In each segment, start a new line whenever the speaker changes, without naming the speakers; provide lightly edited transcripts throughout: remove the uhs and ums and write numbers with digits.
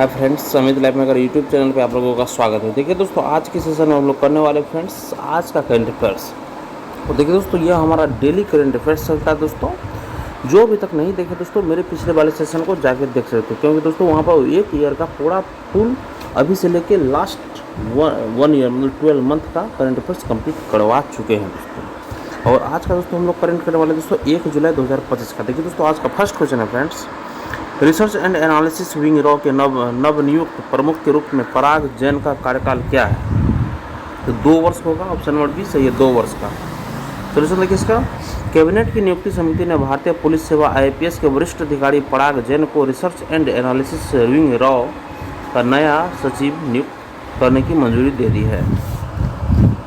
Hi friends, Amit life में अगर YouTube channel पे आप लोगों का स्वागत है। देखिए दोस्तों, आज के सेशन में हम लोग करने वाले फ्रेंड्स आज का करंट अफेयर्स। तो देखिए दोस्तों, यह हमारा डेली करंट अफेयर्स चलता है दोस्तों। जो अभी तक नहीं देखे दोस्तों, मेरे पिछले वाले सेशन को जाके देख सकते हो, क्योंकि दोस्तों वहाँ पर एक ईयर का पूरा फुल अभी से लेके लास्ट वन ईयर मतलब 12 मंथ का करंट अफेयर्स कंप्लीट करवा चुके हैं दोस्तों। और आज का दोस्तों हम लोग करंट करने वाले दोस्तों 1 जुलाई 2025 का। देखिए दोस्तों, आज का फर्स्ट क्वेश्चन है friends, research and analysis wing raw के नवनियुक्त प्रमुख के रूप में पराग जैन का कार्यकाल क्या है? तो 2 वर्ष होगा। ऑप्शन नंबर बी सही है, 2 वर्ष का। सोल्यूशन देखिए इसका, कैबिनेट की नियुक्ति समिति ने भारतीय पुलिस सेवा आईपीएस के वरिष्ठ अधिकारी पराग जैन को research and analysis wing raw का नया सचिव नियुक्त करने की मंजूरी दे दी है।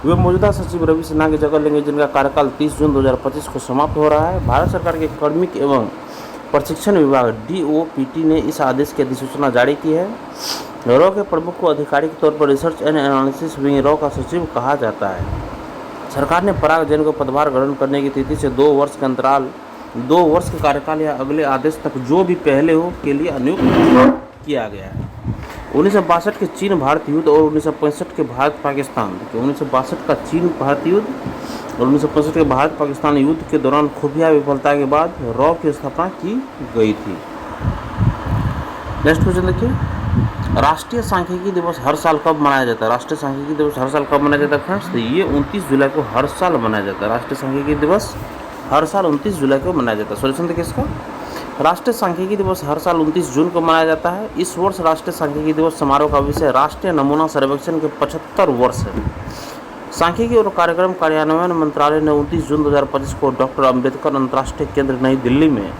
वे मौजूदा सचिव रवि सिन्हा की जगह लेंगे, जिनका कार्यकाल 30 जून 2025 को समाप्त हो रहा है। भारत सरकार के कार्मिक एवं प्रशिक्षण विभाग डीओपीटी ने इस आदेश की अधिसूचना जारी की है। रॉ के प्रमुख को अधिकारी के तौर पर research and analysis wing raw का सचिव कहा जाता है। सरकार ने पराग जैन को पदभार ग्रहण करने की तिथि से 2 वर्ष के अंतराल 2 वर्ष के कार्यकाल या अगले आदेश तक जो भी पहले हो के लिए नियुक्त किया गया है। 1962 के चीन भारत युद्ध और 1965 के भारत पाकिस्तान 1962 का चीन भारत युद्ध और 1965 के भारत पाकिस्तान युद्ध के दौरान खुफिया विफलता के बाद रॉ की स्थापना की गई थी। नेक्स्ट क्वेश्चन देखिए, राष्ट्रीय सांख्यिकी दिवस हर साल कब मनाया जाता है? राष्ट्रीय सांख्यिकी दिवस हर साल कब मनाया जाता है फ्रेंड्स? तो ये 29 जुलाई को हर साल मनाया जाता है। राष्ट्रीय सांख्यिकी दिवस हर साल 29 जुलाई को मनाया जाता है। सोल्यूशन देखिए इसका, राष्ट्रीय सांख्यिकी दिवस हर साल 29 जून को मनाया जाता है। इस वर्ष राष्ट्रीय सांख्यिकी दिवस समारोह का विषय राष्ट्रीय नमूना सर्वेक्षण के 75 वर्ष है। सांख्यिकी और कार्यक्रम कार्यान्वयन मंत्रालय ने 29 जून 2025 को डॉक्टर अंबेडकर अंतर्राष्ट्रीय केंद्र नई दिल्ली में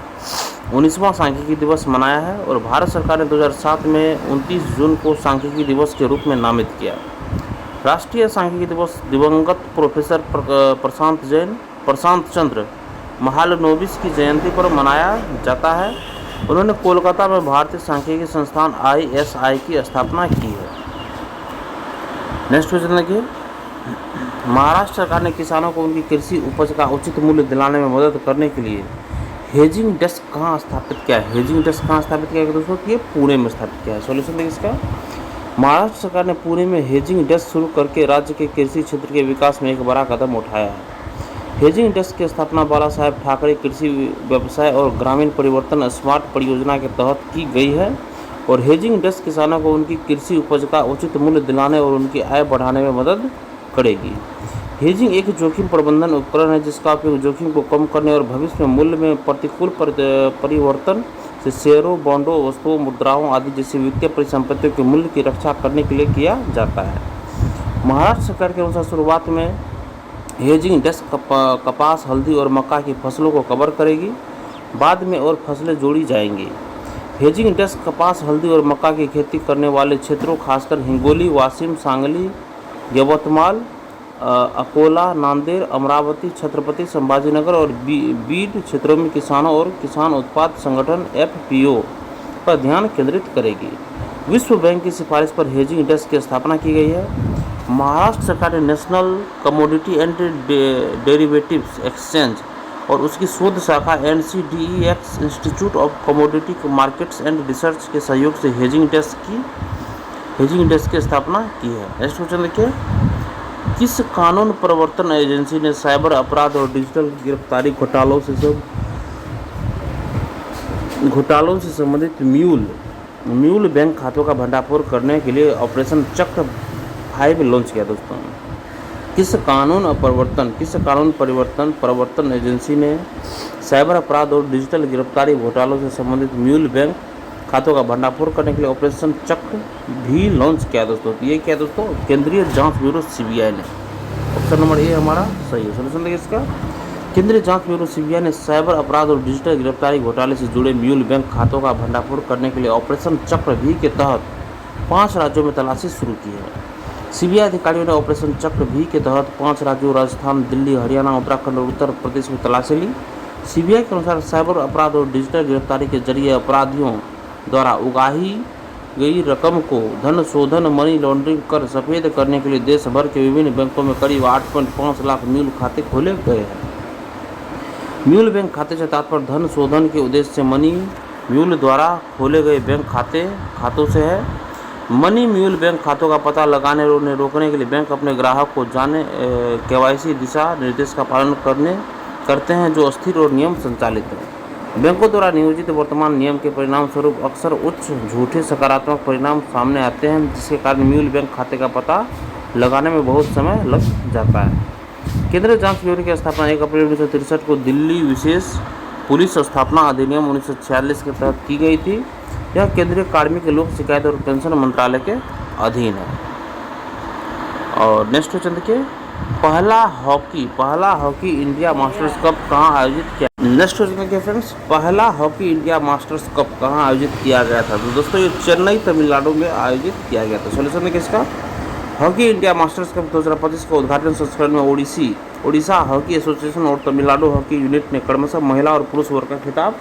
19वां सांख्यिकी दिवस मनाया है और भारत सरकार ने 2007 में 29 जून को सांख्यिकी दिवस के रूप में नामित किया। राष्ट्रीय सांख्यिकी दिवस दिवंगत प्रोफेसर प्रशांत चंद्र महालनोबिस की जयंती पर मनाया जाता है। उन्होंने कोलकाता में भारतीय सांख्यिकी संस्थान ISI की स्थापना की है। नेक्स्ट क्वेश्चन देखिए, महाराष्ट्र सरकार ने किसानों को उनकी कृषि उपज का उचित मूल्य दिलाने में मदद करने के लिए हेजिंग डेस्क कहाँ स्थापित किया है? हेजिंग डेस्क कहाँ स्थापित किया है दोस्तों? ये पुणे में स्थापित किया है। सॉल्यूशन देखिए इसका, महाराष्ट्र सरकार ने पुणे में हेजिंग डेस्क शुरू करके राज्य के कृषि क्षेत्र के विकास में एक बड़ा कदम उठाया है। हेजिंग डेस्क की स्थापना बाला साहेब ठाकरे कृषि व्यवसाय और ग्रामीण परिवर्तन स्मार्ट परियोजना के तहत की गई है और हेजिंग डेस्क किसानों को उनकी कृषि उपज का उचित मूल्य दिलाने और उनकी आय बढ़ाने में मदद करेगी। हेजिंग एक जोखिम प्रबंधन उपकरण है जिसका उपयोग जोखिम को कम करने और भविष्य में मूल्य में प्रतिकूल परिवर्तन से शेयरों, बॉन्डों, वस्तुओं, मुद्राओं आदि जैसी वित्तीय परिसंपत्तियों के मूल्य की रक्षा करने के लिए किया जाता है। महाराष्ट्र सरकार के अनुसार शुरुआत में हेजिंग डेस्क कपास, हल्दी और मक्का की फसलों को कवर करेगी, बाद में और फसलें जोड़ी जाएंगी। हेजिंग डेस्क कपास, हल्दी और मक्का की खेती करने वाले क्षेत्रों खासकर हिंगोली, वाशिम, सांगली, यवतमाल, अकोला, नांदेड़, अमरावती, छत्रपति संभाजीनगर और बीड क्षेत्रों में किसानों और किसान उत्पाद संगठन FPO पर ध्यान केंद्रित करेगी। विश्व बैंक की सिफारिश पर हेजिंग डेस्क की स्थापना की गई है। महाराष्ट्र सरकार ने national commodity and derivatives exchange और उसकी शोध शाखा NCDEX institute of commodity markets and research के सहयोग से हेजिंग डेस्क की स्थापना की है। नेक्स्ट क्वेश्चन देखिए, किस कानून प्रवर्तन एजेंसी ने साइबर अपराध और डिजिटल गिरफ्तारी घोटालों से संबंधित म्यूल बैंक खातों का भंडाफोड़ करने के लिए ऑपरेशन चक्र 5 लॉन्च किया दोस्तों? किस कानून प्रवर्तन एजेंसी ने साइबर अपराध और डिजिटल गिरफ्तारी घोटालों से संबंधित म्यूल बैंक खातों का भंडाफोड़ करने के लिए ऑपरेशन चक्र भी लॉन्च किया दोस्तों? ये क्या दोस्तों? केंद्रीय जांच ब्यूरो CBI ने। ऑप्शन नंबर ए हमारा सही है। सोल्यूशन देखिए इसका, केंद्रीय जांच ब्यूरो CBI ने साइबर अपराध और डिजिटल गिरफ्तारी घोटाले से जुड़े म्यूल बैंक खातों का भंडाफोड़ करने के लिए ऑपरेशन चक्र भी के तहत 5 राज्यों में तलाशी शुरू की है। CBI अधिकारियों ने ऑपरेशन चक्र भी के तहत 5 राज्यों राजस्थान, दिल्ली, हरियाणा, उत्तराखंड और उत्तर प्रदेश में तलाशी ली। CBI के अनुसार साइबर अपराध और डिजिटल गिरफ्तारी के जरिए अपराधियों द्वारा उगाही गई रकम को धन शोधन, मनी लॉन्ड्रिंग कर सफेद करने के लिए देश भर के विभिन्न बैंकों में करीब 8.5 लाख म्यूल खाते खोले गए हैं। म्यूल बैंक खाते से तात्पर्य धन शोधन के उद्देश्य से मनी म्यूल द्वारा खोले गए बैंक खातों से है। मनी म्यूल बैंक खातों का पता लगाने और उन्हें रोकने के लिए बैंक अपने ग्राहक को जाने KYC दिशा निर्देश का पालन करते हैं जो अस्थिर और नियम संचालित है। बैंकों द्वारा नियोजित वर्तमान नियम के परिणाम स्वरूप अक्सर उच्च झूठे सकारात्मक परिणाम सामने आते हैं, जिसके कारण म्यूल बैंक खाते का पता लगाने में बहुत समय लग जाता है। केंद्रीय जांच ब्यूरो की स्थापना 1 अप्रैल 1963 को दिल्ली विशेष पुलिस स्थापना अधिनियम 1946 के तहत की गई थी। यह केंद्रीय कार्मिक लोक शिकायत और पेंशन मंत्रालय के अधीन है। और नेक्स्ट क्वेश्चन देखिए, पहला हॉकी इंडिया मास्टर्स कप कहाँ आयोजित किया। नेक्स्ट क्वेश्चन देखिए फ्रेंड्स, पहला हॉकी इंडिया मास्टर्स कप कहाँ आयोजित किया गया था। तो दोस्तों ये चेन्नई तमिलनाडु में आयोजित किया गया था। सोल्यूशन देखिए इसका, हॉकी इंडिया मास्टर्स कप 2025 का उद्घाटन संस्करण में ओडिशा हॉकी एसोसिएशन और तमिलनाडु हॉकी यूनिट ने क्रमशः महिला और पुरुष वर्ग का खिताब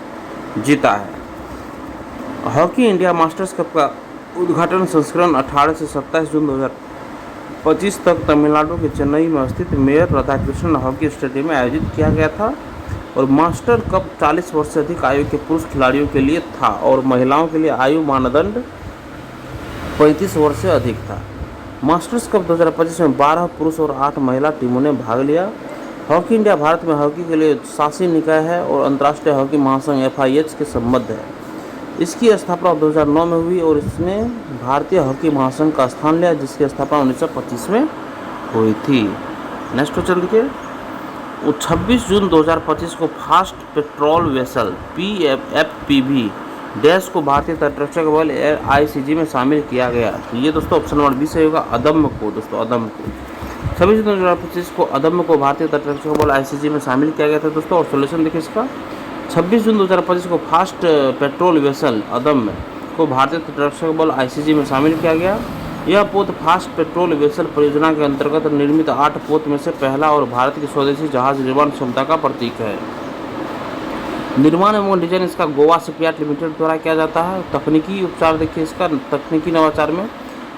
जीता है। हॉकी इंडिया मास्टर्स कप का उद्घाटन संस्करण 18 से 27 जून 2025 तक तमिलनाडु के चेन्नई में स्थित मेयर राधाकृष्णन हॉकी स्टेडियम में आयोजित किया गया था। और मास्टर कप 40 वर्ष से अधिक आयु के पुरुष खिलाड़ियों के लिए था और महिलाओं के लिए आयु मानदंड 35 वर्ष से अधिक था। मास्टर्स कप 2025 में 12 पुरुष और 8 महिला टीमों ने भाग लिया। हॉकी इंडिया भारत में हॉकी के लिए शासी निकाय है और अंतर्राष्ट्रीय हॉकी महासंघ FIH के संबद्ध है। इसकी स्थापना 2009 में हुई और इसने भारतीय हॉकी महासंघ का स्थान लिया, जिसकी स्थापना 1925 में हुई थी। नेक्स्ट क्वेश्चन देखिए, 26 जून 2025 को fast patrol vessel PFPV dash को भारतीय तटरक्षक बल ICG में शामिल किया गया। तो ये दोस्तों ऑप्शन नंबर 20 होगा, अदम्य को। दोस्तों अदम्य को 26 जून 2025 को अदम्य को भारतीय तटरक्षक बल ICG में शामिल किया गया था दोस्तों। और सोल्यूशन देखिए इसका, 26 जून 2025 को फास्ट पेट्रोल वेसल अदम्य को भारतीय तटरक्षक बल ICG में शामिल किया गया। यह पोत फास्ट पेट्रोल वेसल परियोजना के अंतर्गत निर्मित 8 पोत में से पहला और भारत की स्वदेशी जहाज निर्माण क्षमता का प्रतीक है। निर्माण एवं डिजाइन इसका गोवा शिपयार्ड लिमिटेड द्वारा किया जाता है। तकनीकी उपचार देखिए इसका, तकनीकी नवाचार में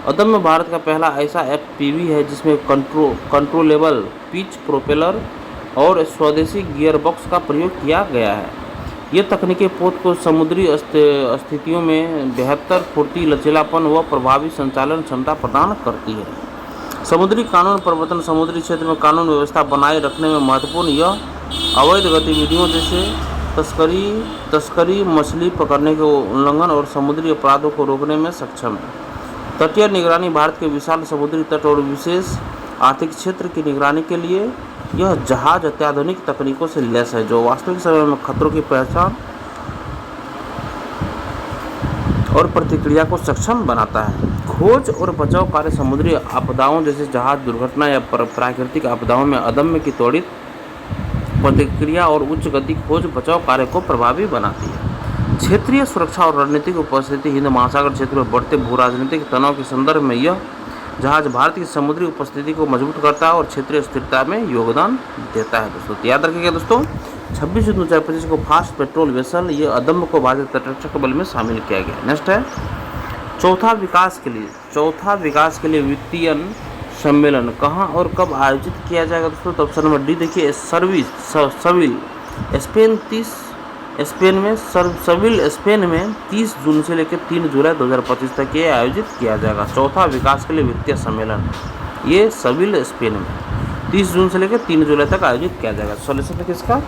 अदम्य भारत का पहला ऐसा FPV है जिसमें कंट्रोलेबल पिच प्रोपेलर और स्वदेशी गियर बॉक्स का प्रयोग किया गया है। ये तकनीकी पोत को समुद्री स्थितियों में बेहतर फुर्ती, लचीलापन व प्रभावी संचालन क्षमता प्रदान करती है। समुद्री कानून प्रवर्तन, समुद्री क्षेत्र में कानून व्यवस्था बनाए रखने में महत्वपूर्ण। यह अवैध गतिविधियों जैसे तस्करी, मछली पकड़ने के उल्लंघन और समुद्री अपराधों को रोकने में सक्षम है। तटीय निगरानी, भारत के विशाल समुद्री तट और विशेष आर्थिक क्षेत्र की निगरानी के लिए यह जहाज अत्याधुनिक तकनीकों से लैस है जो वास्तविक समय में खतरों की पहचान और प्रतिक्रिया को सक्षम बनाता है। खोज और बचाव कार्य, समुद्री आपदाओं जैसे जहाज दुर्घटना या प्राकृतिक आपदाओं में अदम्य की त्वरित प्रतिक्रिया और उच्च गति खोज बचाव कार्य को प्रभावी बनाती है। क्षेत्रीय सुरक्षा और रणनीतिक उपस्थिति, हिंद महासागर क्षेत्र में बढ़ते भू राजनीतिक तनाव के संदर्भ में यह जहाज भारत की समुद्री उपस्थिति को मजबूत करता है और क्षेत्रीय स्थिरता में योगदान देता है। दोस्तों याद रखिएगा दोस्तों, 26 जून 2025 को फास्ट पेट्रोल वेसल ये अदम्य को भारतीय तटरक्षक बल में शामिल किया गया। नेक्स्ट है, चौथा विकास के लिए वित्तीय सम्मेलन कहाँ और कब आयोजित किया जाएगा दोस्तों। तो ऑप्शन नंबर डी देखिए, सविल स्पेन में 30 जून से लेकर 3 जुलाई 2025 तक ये आयोजित किया जाएगा। चौथा विकास के लिए वित्तीय सम्मेलन ये सविल स्पेन में 30 जून से लेकर 3 जुलाई तक आयोजित किया जाएगा। सॉल्यूशन है किसका,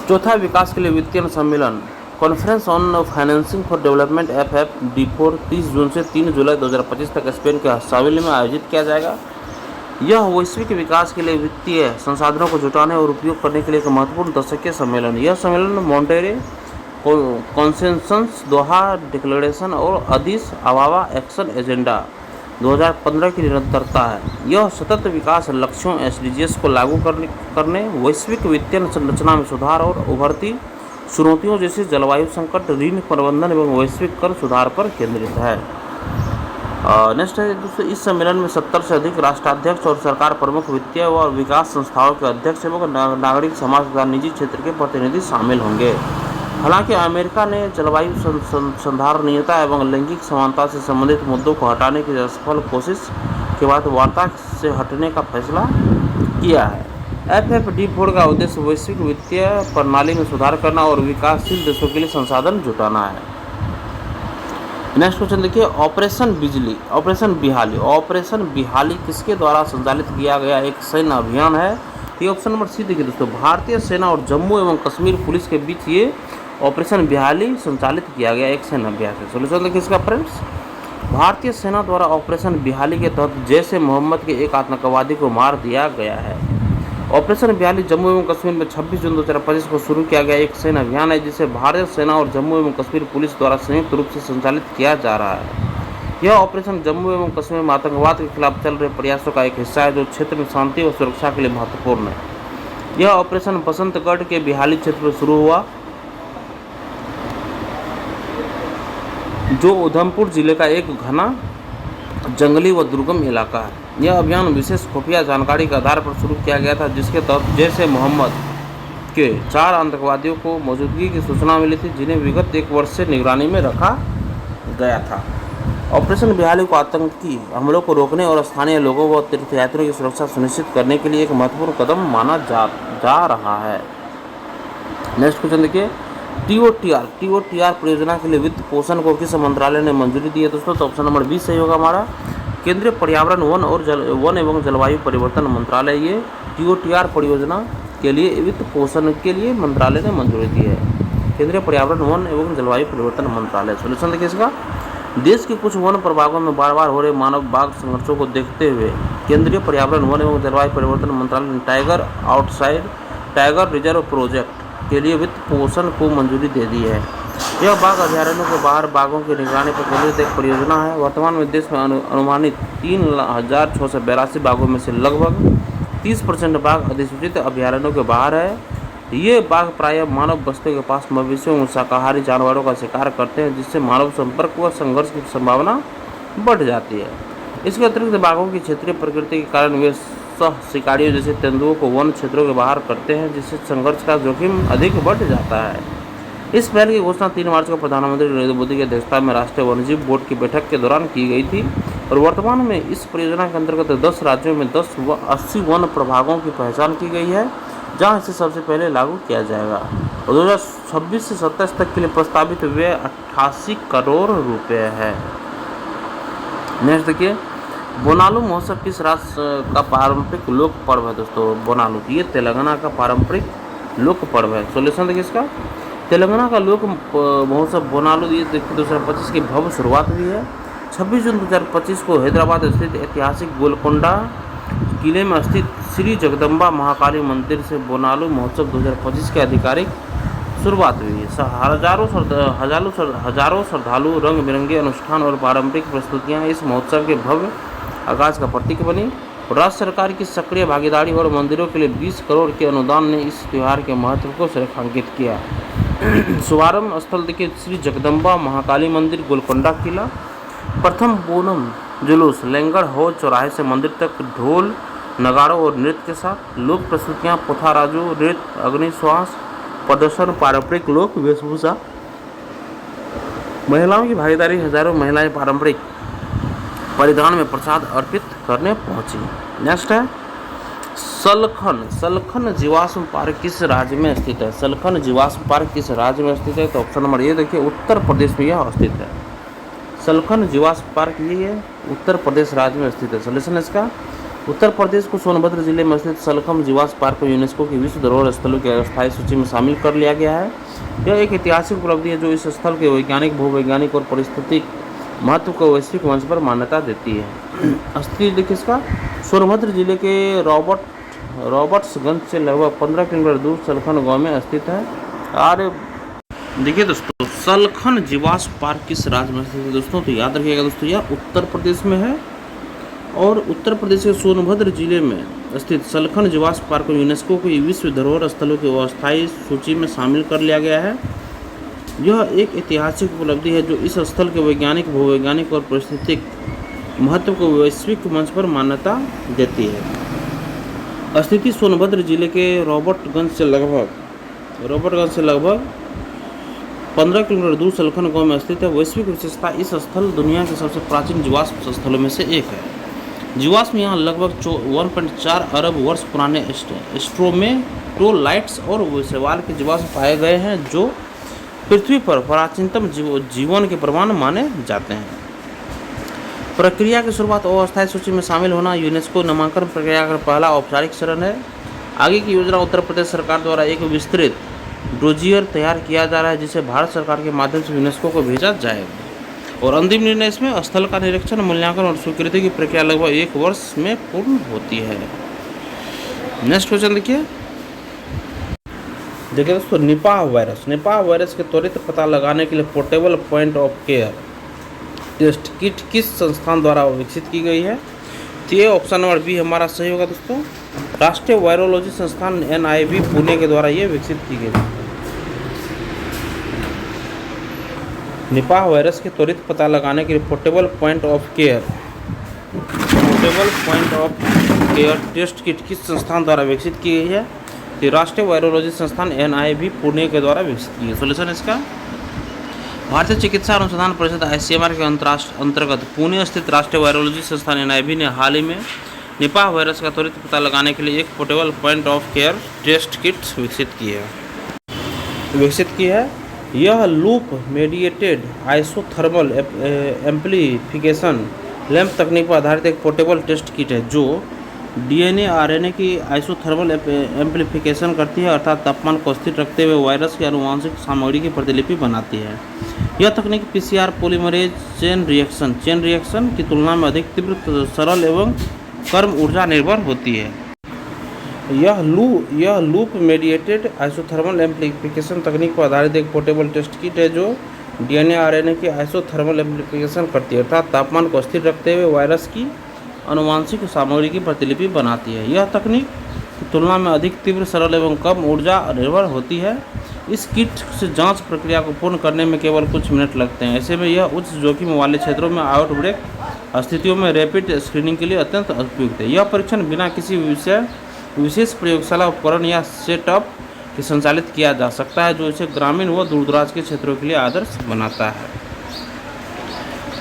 चौथा विकास के लिए वित्तीय सम्मेलन conference on financing for development FFD4 30 जून से 3 जुलाई 2025 तक स्पेन के साविल में आयोजित किया जाएगा। यह वैश्विक विकास के लिए वित्तीय संसाधनों को जुटाने और उपयोग करने के लिए एक महत्वपूर्ण दशकीय सम्मेलन। यह सम्मेलन मॉन्टेरे कॉन्सेंसस, दोहा डिक्लेरेशन और अदिस अबाबा एक्शन एजेंडा 2015 की निरंतरता है। यह सतत विकास लक्ष्यों SDGs को लागू करने, वैश्विक वित्तीय संरचना में सुधार और उभरती चुनौतियों जैसे जलवायु संकट, ऋण प्रबंधन एवं वैश्विक कर सुधार पर केंद्रित है। नेक्स्ट है दोस्तों, इस सम्मेलन में 70 से अधिक राष्ट्राध्यक्ष और सरकार प्रमुख, वित्तीय व विकास संस्थाओं के अध्यक्ष एवं नागरिक समाज तथा निजी क्षेत्र के प्रतिनिधि शामिल होंगे। हालांकि अमेरिका ने जलवायु संधारणीयता एवं लैंगिक समानता से संबंधित मुद्दों को हटाने की असफल कोशिश के बाद वार्ता से हटने का फैसला किया है। FFD4 का उद्देश्य वैश्विक वित्तीय प्रणाली में सुधार करना और विकासशील देशों के लिए संसाधन जुटाना है। नेक्स्ट क्वेश्चन देखिए, ऑपरेशन बिजली, ऑपरेशन बिहाली। ऑपरेशन बिहाली किसके द्वारा संचालित किया गया एक सैन्य अभियान है? ये ऑप्शन नंबर सी देखिए दोस्तों, भारतीय सेना और जम्मू एवं कश्मीर पुलिस के बीच ये ऑपरेशन बिहाली संचालित किया गया एक सैन्य अभ्यास है। सोल्यूशन देखिए इसका फ्रेंड्स, भारतीय सेना द्वारा ऑपरेशन बिहाली के तहत जैश ए मोहम्मद के एक आतंकवादी को मार दिया गया है। ऑपरेशन बिहाली जम्मू एवं कश्मीर में 26 जून 2025 को शुरू किया गया एक सैन्य अभियान है, जिसे भारतीय सेना और जम्मू एवं कश्मीर पुलिस द्वारा संयुक्त रूप से संचालित किया जा रहा है। यह ऑपरेशन जम्मू एवं कश्मीर में आतंकवाद के खिलाफ चल रहे प्रयासों का एक हिस्सा है, जो क्षेत्र में शांति और सुरक्षा के लिए महत्वपूर्ण है। यह ऑपरेशन बसंतगढ़ के बिहाली क्षेत्र में शुरू हुआ, जो उधमपुर जिले का एक घना जंगली व दुर्गम इलाका है। यह अभियान विशेष खुफिया जानकारी के आधार पर शुरू किया गया था, जिसके तहत जैश ए मोहम्मद के 4 आतंकवादियों को मौजूदगी की सूचना मिली थी, जिन्हें विगत 1 वर्ष से निगरानी में रखा गया था। ऑपरेशन बिहाली को आतंकी हमलों को रोकने और स्थानीय लोगों व तीर्थयात्रियों की सुरक्षा सुनिश्चित करने के लिए एक महत्वपूर्ण कदम माना जा रहा है। नेक्स्ट क्वेश्चन देखिए, टीओटीआर परियोजना के लिए वित्त पोषण को किस मंत्रालय ने मंजूरी दी है दोस्तों? तो ऑप्शन नंबर 20 सही होगा हमारा, केंद्रीय पर्यावरण वन एवं जलवायु परिवर्तन मंत्रालय ये टीओटीआर परियोजना के लिए वित्त पोषण के लिए मंत्रालय ने मंजूरी दी है। केंद्रीय पर्यावरण वन एवं जलवायु परिवर्तन मंत्रालय। सोल्यूशन देखिए इसका, देश के कुछ वन प्रभागों में बार बार हो रहे मानव बाघ संघर्षों को देखते हुए केंद्रीय पर्यावरण वन एवं जलवायु परिवर्तन मंत्रालय ने tiger outside tiger reserve project के लिए वित्त पोषण को मंजूरी दे दी है। यह बाघ अभयारण्यों के बाहर बाघों की निगरानी पर केंद्रित एक परियोजना है। वर्तमान में देश में अनुमानित 3,682 बाघों में से लगभग 30% बाघ अधिसूचित अभयारण्यों के बाहर है। ये बाघ प्रायः मानव बस्तियों के पास मवेशियों और शाकाहारी जानवरों का शिकार करते हैं, जिससे मानव संपर्क व संघर्ष की संभावना बढ़ जाती है। इसके अतिरिक्त बाघों की क्षेत्रीय प्रकृति के कारण वे सह शिकारियों जैसे तेंदुओं को वन क्षेत्रों के बाहर करते हैं, जिससे संघर्ष का जोखिम अधिक बढ़ जाता है। इस पहल की घोषणा 3 मार्च को प्रधानमंत्री नरेंद्र मोदी की अध्यक्षता में राष्ट्रीय वन्यजीव बोर्ड की बैठक के दौरान की गई थी और वर्तमान में इस परियोजना के अंतर्गत 10 राज्यों में 80 वन प्रभागों की पहचान की गई है, जहां इसे सबसे पहले लागू किया जाएगा। और 2026 से 27 तक के लिए प्रस्तावित व्यय 88 करोड़ रुपए है। नेक्स्ट देखिए, बोनालू महोत्सव किस राज्य का पारंपरिक लोक पर्व है दोस्तों? बोनालू ये तेलंगाना का पारंपरिक लोक पर्व है। सोल्यूशन देखिए इसका, तेलंगाना का लोक महोत्सव बोनालू ये 2025 की भव्य शुरुआत हुई है। 26 जून 2025 को हैदराबाद स्थित ऐतिहासिक गोलकोंडा किले में स्थित श्री जगदम्बा महाकाली मंदिर से बोनालू महोत्सव 2025 की आधिकारिक शुरुआत हुई है। हजारों श्रद्धालु, रंग बिरंगे अनुष्ठान और पारंपरिक प्रस्तुतियाँ इस महोत्सव के भव्य आगाज का प्रतीक बनी। राज्य सरकार की सक्रिय भागीदारी और मंदिरों के लिए 20 करोड़ के अनुदान ने इस त्यौहार के महत्व को रेखांकित किया। शुभारंभ स्थल देखिए श्री जगदम्बा महाकाली मंदिर, गोलकोंडा किला। प्रथम बोनम जुलूस लेंगड़ हौज चौराहे से मंदिर तक ढोल, नगाड़ों और नृत्य के साथ। लोक प्रस्तुतियाँ, पोथाराजू नृत्य, अग्निश्वास प्रदर्शन, पारंपरिक लोक वेशभूषा। महिलाओं की भागीदारी, हजारों महिलाएं पारंपरिक परिधान में प्रसाद अर्पित करने पहुंची। नेक्स्ट है सलखन जीवाश्म पार्क किस राज्य में स्थित है? सलखन जीवाश्म पार्क किस राज्य में स्थित है? तो ऑप्शन नंबर ये देखिए, उत्तर प्रदेश में यह स्थित है। सलखन जीवाश्म पार्क ये है उत्तर प्रदेश राज्य में स्थित है। सोल्यूशन इसका, उत्तर प्रदेश को सोनभद्र जिले में स्थित सलखन जीवाश्म पार्क को यूनेस्को की विश्व धरोहर स्थलों की अस्थायी सूची में शामिल कर लिया गया है। यह एक ऐतिहासिक उपलब्धि है जो इस स्थल के वैज्ञानिक, भूवैज्ञानिक और पारिस्थितिक महत्व को वैश्विक मंच पर मान्यता देती है। स्थिति देखिए इसका, सोनभद्र जिले के रॉबर्ट्सगंज से लगभग 15 किलोमीटर दूर सलखन गांव में स्थित है। और देखिए दोस्तों, सलखन जीवाश्म पार्क किस राज्य में स्थित है दोस्तों? तो याद रखिएगा दोस्तों, यह उत्तर प्रदेश में है और उत्तर प्रदेश के सोनभद्र जिले में स्थित सलखन जीवाश्म पार्क को यूनेस्को की विश्व धरोहर स्थलों की अस्थायी सूची में शामिल कर लिया गया है। यह एक ऐतिहासिक उपलब्धि है जो इस स्थल के वैज्ञानिक, भूवैज्ञानिक और पारिस्थितिक महत्व को वैश्विक मंच पर मान्यता देती है। स्थिति सोनभद्र जिले के रॉबर्ट्सगंज से लगभग 15 किलोमीटर दूर सलखन गांव में स्थित है। वैश्विक विशेषता, इस स्थल दुनिया के सबसे प्राचीन जीवाश्म स्थलों में से एक है। जीवाश्म यहाँ लगभग 1.4 अरब वर्ष पुराने स्ट्रोमेटोलाइट्स और शैवाल के जीवाश्म पाए गए हैं जो पृथ्वी पर प्राचीनतम जीवन के प्रमाण माने जाते हैं। प्रक्रिया की शुरुआत और अस्थायी सूची में शामिल होना यूनेस्को नामांकन प्रक्रिया का पहला औपचारिक चरण है। आगे की योजना उत्तर प्रदेश सरकार द्वारा एक विस्तृत डोजियर तैयार किया जा रहा है जिसे भारत सरकार के माध्यम से यूनेस्को को भेजा जाएगा और अंतिम निर्णय इसमें स्थल का निरीक्षण, मूल्यांकन और स्वीकृति की प्रक्रिया लगभग 1 वर्ष में पूर्ण होती है। नेक्स्ट क्वेश्चन देखिए दोस्तों, निपाह वायरस के त्वरित पता लगाने के लिए portable point of care test kit किस संस्थान द्वारा विकसित की गई है? तो ये ऑप्शन नंबर बी हमारा सही होगा दोस्तों। राष्ट्रीय वायरोलॉजी संस्थान NIV पुणे के द्वारा ये विकसित की गई है। निपाह वायरस के त्वरित पता लगाने के लिए portable point of care test kit किस संस्थान द्वारा विकसित की गई है? तो राष्ट्रीय वायरोलॉजी संस्थान NIV पुणे के द्वारा विकसित की गई। सोल्यूशन इसका भारतीय चिकित्सा अनुसंधान परिषद ICMR के अंतर्गत पुणे स्थित राष्ट्रीय वायरोलॉजी संस्थान NIV ने हाल ही में निपाह वायरस का त्वरित पता लगाने के लिए एक portable point of care test kit विकसित की है। यह loop mediated isothermal amplification LAMP तकनीक पर आधारित एक पोर्टेबल टेस्ट किट है जो DNA RNA की आइसोथर्मल एम्प्लीफिकेशन करती है, अर्थात तापमान को स्थिर रखते हुए वायरस की आनुवांशिक सामग्री की प्रतिलिपि बनाती है। यह तकनीक PCR पॉलीमरेज चेन रिएक्शन की तुलना में अधिक तीव्र, सरल एवं कम ऊर्जा निर्भर होती है। यह लूप मेडिएटेड आइसोथर्मल एम्प्लीफिकेशन तकनीक पर आधारित एक पोर्टेबल टेस्ट किट है जो DNA RNA की आइसोथर्मल एम्प्लीफिकेशन करती है, अर्थात तापमान को स्थिर रखते हुए वायरस की आनुवांशिक सामग्री की प्रतिलिपि बनाती है। यह तकनीक की तुलना में अधिक तीव्र, सरल एवं कम ऊर्जा निर्भर होती है। इस किट से जांच प्रक्रिया को पूर्ण करने में केवल कुछ मिनट लगते हैं। ऐसे में यह उच्च जोखिम वाले क्षेत्रों में आउटब्रेक स्थितियों में रैपिड स्क्रीनिंग के लिए अत्यंत उपयुक्त है। यह परीक्षण बिना किसी विशेष प्रयोगशाला उपकरण या सेटअप के संचालित किया जा सकता है, जो इसे ग्रामीण व दूरदराज के क्षेत्रों के लिए आदर्श बनाता है।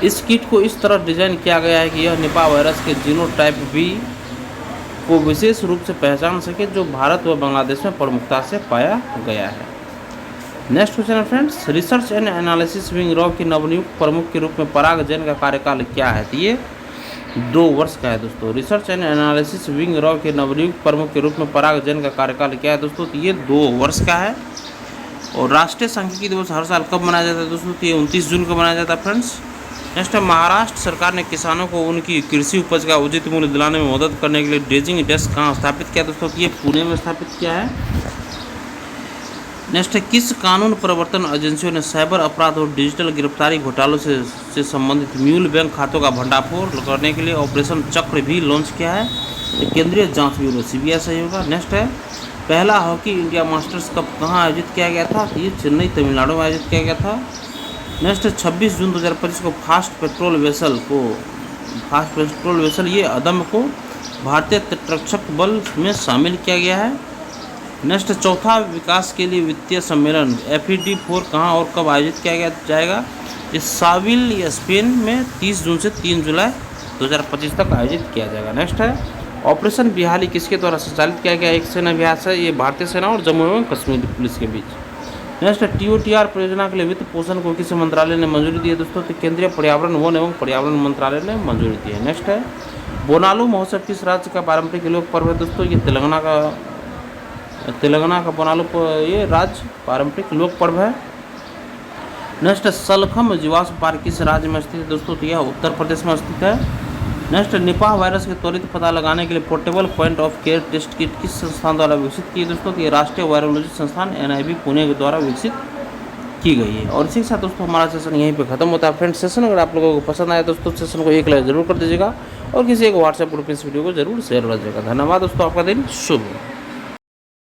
इस किट को इस तरह डिजाइन किया गया है कि यह निपाह वायरस के जीनोटाइप B को विशेष रूप से पहचान सके, जो भारत व बांग्लादेश में प्रमुखता से पाया गया है। नेक्स्ट क्वेश्चन है friends, research and analysis wing raw की नवनियुक्त प्रमुख के रूप में पराग जैन का कार्यकाल क्या है? तो ये 2 वर्ष का है दोस्तों। Research and analysis wing raw के नवनियुक्त प्रमुख के रूप में पराग जैन का कार्यकाल क्या है दोस्तों? तो ये 2 वर्ष का है। और राष्ट्रीय सांख्यिकी दिवस हर साल कब मनाया जाता है दोस्तों? तो ये 29 जून को मनाया जाता है फ्रेंड्स। नेक्स्ट है, महाराष्ट्र सरकार ने किसानों को उनकी कृषि उपज का उचित मूल्य दिलाने में मदद करने के लिए ड्रेजिंग डेस्क कहाँ स्थापित किया दोस्तों? ये पुणे में स्थापित किया है। नेक्स्ट है, किस कानून प्रवर्तन एजेंसियों ने साइबर अपराध और डिजिटल गिरफ्तारी घोटालों से संबंधित म्यूल बैंक खातों का भंडाफोड़ करने के लिए ऑपरेशन चक्र भी लॉन्च किया है? केंद्रीय जांच ब्यूरो CBI सही होगा। नेक्स्ट है, पहला हॉकी इंडिया मास्टर्स कप कहाँ आयोजित किया गया था? ये चेन्नई तमिलनाडु में आयोजित किया गया था। नेक्स्ट 26 जून 2025 को फास्ट पेट्रोल वेसल ये अदम को भारतीय तटरक्षक बल में शामिल किया गया है। नेक्स्ट, चौथा विकास के लिए वित्तीय सम्मेलन FED4 कहाँ और कब आयोजित किया जाएगा? इस साविल स्पेन में 30 जून से 3 जुलाई 2025 तक आयोजित किया जाएगा। नेक्स्ट है, ऑपरेशन बिहाली किसके द्वारा संचालित किया गया? एक सेना अभ्यास है, ये भारतीय सेना और जम्मू एवं कश्मीर पुलिस के बीच। नेक्स्ट, TOTR परियोजना के लिए वित्त पोषण को किस मंत्रालय ने मंजूरी दी है दोस्तों? तो केंद्रीय पर्यावरण, वन एवं पर्यावरण मंत्रालय ने मंजूरी दी है। नेक्स्ट है, बोनालू महोत्सव किस राज्य का पारंपरिक लोक पर्व है दोस्तों? ये तेलंगाना का बोनालू ये राज्य पारंपरिक लोक पर्व है। नेक्स्ट, सलखम जीवाश्म पार्क किस राज्य में स्थित है दोस्तों? तो यह उत्तर प्रदेश में स्थित है। नेक्स्ट, निपाह वायरस के त्वरित पता लगाने के लिए portable point of care test kit किस संस्थान द्वारा विकसित की दोस्तों? तो ये राष्ट्रीय वायरोलॉजी संस्थान NIV पुणे के द्वारा विकसित की गई है। और इसी के साथ दोस्तों हमारा सेशन यहीं पे खत्म होता है। फ्रेंड्स, सेशन अगर आप लोगों को पसंद आया दोस्तों, सेशन को एक लाइक जरूर कर दीजिएगा और किसी एक व्हाट्सएप ग्रुप में इस वीडियो को जरूर शेयर कर दीजिएगा। धन्यवाद दोस्तों, आपका दिन शुभ हो।